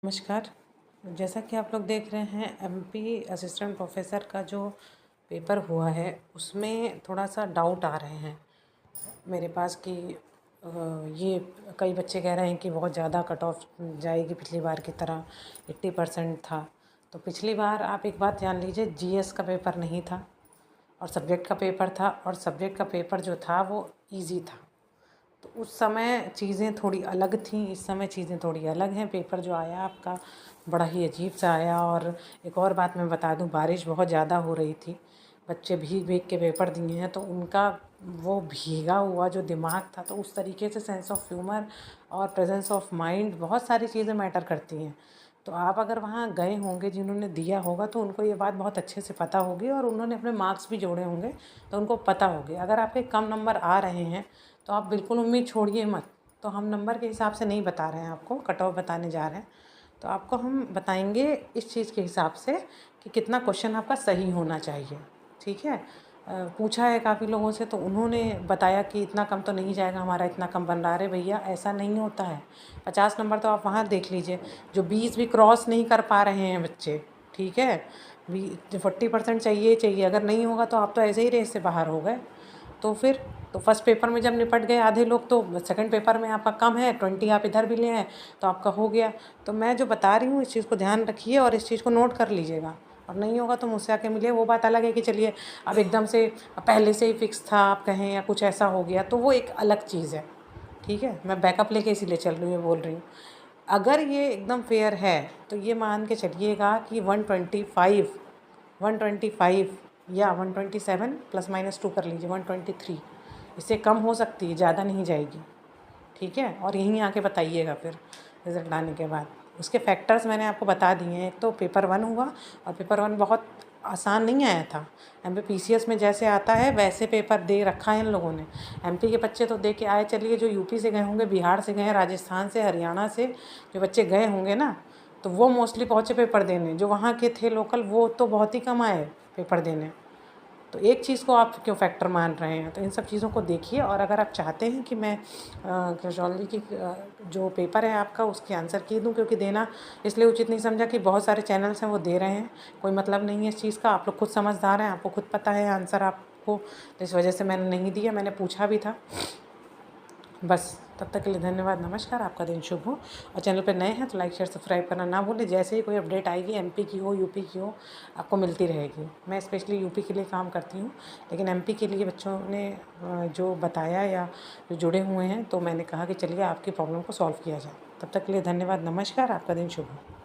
नमस्कार। जैसा कि आप लोग देख रहे हैं, एमपी असिस्टेंट प्रोफेसर का जो पेपर हुआ है उसमें थोड़ा सा डाउट आ रहे हैं मेरे पास कि ये कई बच्चे कह रहे हैं कि बहुत ज़्यादा कट ऑफ जाएगी पिछली बार की तरह 80% था। तो पिछली बार आप एक बात जान लीजिए, जीएस का पेपर नहीं था और सब्जेक्ट का पेपर था, और सब्जेक्ट का पेपर जो था वो ईजी था। तो उस समय चीज़ें थोड़ी अलग थीं, इस समय चीज़ें थोड़ी अलग हैं। पेपर जो आया आपका बड़ा ही अजीब सा आया। और एक और बात मैं बता दूं, बारिश बहुत ज़्यादा हो रही थी, बच्चे भीग भीग के पेपर दिए हैं, तो उनका वो भीगा हुआ जो दिमाग था, तो उस तरीके से सेंस ऑफ ह्यूमर और प्रेजेंस ऑफ माइंड, बहुत सारी चीज़ें मैटर करती हैं। तो आप अगर वहाँ गए होंगे, जिन्होंने दिया होगा, तो उनको ये बात बहुत अच्छे से पता होगी और उन्होंने अपने मार्क्स भी जोड़े होंगे, तो उनको पता होगी। अगर आपके कम नंबर आ रहे हैं तो आप बिल्कुल उम्मीद छोड़िए मत। तो हम नंबर के हिसाब से नहीं बता रहे हैं, आपको कट ऑफ बताने जा रहे हैं। तो आपको हम बताएंगे इस चीज़ के हिसाब से कि कितना क्वेश्चन आपका सही होना चाहिए। ठीक है। पूछा है काफ़ी लोगों से, तो उन्होंने बताया कि इतना कम तो नहीं जाएगा हमारा, इतना कम बन रहा है। भैया ऐसा नहीं होता है। 50 नंबर तो आप वहाँ देख लीजिए, जो 20 भी क्रॉस नहीं कर पा रहे हैं बच्चे। ठीक है। 40% चाहिए, अगर नहीं होगा तो आप तो ऐसे ही रेस से बाहर हो गए। तो फिर तो फर्स्ट पेपर में जब निपट गए आधे लोग, तो सेकंड पेपर में आपका कम है, 20 आप इधर भी ले आए तो आपका हो गया। तो मैं जो बता रही हूँ इस चीज़ को ध्यान रखिए और इस चीज़ को नोट कर लीजिएगा। और नहीं होगा तो मुझसे आके मिलिए। वो बात अलग है कि चलिए अब एकदम से पहले से ही फिक्स था आप कहें, या कुछ ऐसा हो गया, तो वो एक अलग चीज़ है। ठीक है। मैं बैकअप लेके इसीलिए चल रही हूँ, बोल रही हूँ। अगर ये एकदम फेयर है तो ये मान के चलिएगा कि 125 या 127 +- 2 कर लीजिए, 123। इससे कम हो सकती है, ज़्यादा नहीं जाएगी। ठीक है। और यहीं आके बताइएगा फिर रिज़ल्ट आने के बाद। उसके फैक्टर्स मैंने आपको बता दिए हैं। एक तो पेपर 1 हुआ, और पेपर 1 बहुत आसान नहीं आया था। एमपीपीसीएस में जैसे आता है वैसे पेपर दे रखा है इन लोगों ने। एमपी के बच्चे तो दे के आए। चलिए जो यूपी से गए होंगे, बिहार से गए हैं, राजस्थान से, हरियाणा से जो बच्चे गए होंगे ना, तो वो मोस्टली पहुँचे पेपर देने। जो वहाँ के थे लोकल, वो तो बहुत ही कम आए पेपर देने। तो एक चीज़ को आप क्यों फैक्टर मान रहे हैं? तो इन सब चीज़ों को देखिए। और अगर आप चाहते हैं कि मैं क्रिशोलॉजी की जो पेपर है आपका उसके आंसर की दूं, क्योंकि देना इसलिए उचित नहीं समझा कि बहुत सारे चैनल्स हैं वो दे रहे हैं, कोई मतलब नहीं है इस चीज़ का। आप लोग खुद समझदार हैं, आपको खुद पता है आंसर आपको, तो इस वजह से मैंने नहीं दिया। मैंने पूछा भी था। बस तब तक के लिए धन्यवाद, नमस्कार। आपका दिन शुभ हो। और चैनल पर नए हैं तो लाइक शेयर सब्सक्राइब करना ना भूलें। जैसे ही कोई अपडेट आएगी, एमपी की हो, यूपी की हो, आपको मिलती रहेगी। मैं स्पेशली यूपी के लिए काम करती हूँ, लेकिन एमपी के लिए बच्चों ने जो बताया या जो जुड़े हुए हैं, तो मैंने कहा कि चलिए आपकी प्रॉब्लम को सॉल्व किया जाए। तब तक के लिए धन्यवाद, नमस्कार। आपका दिन शुभ हो।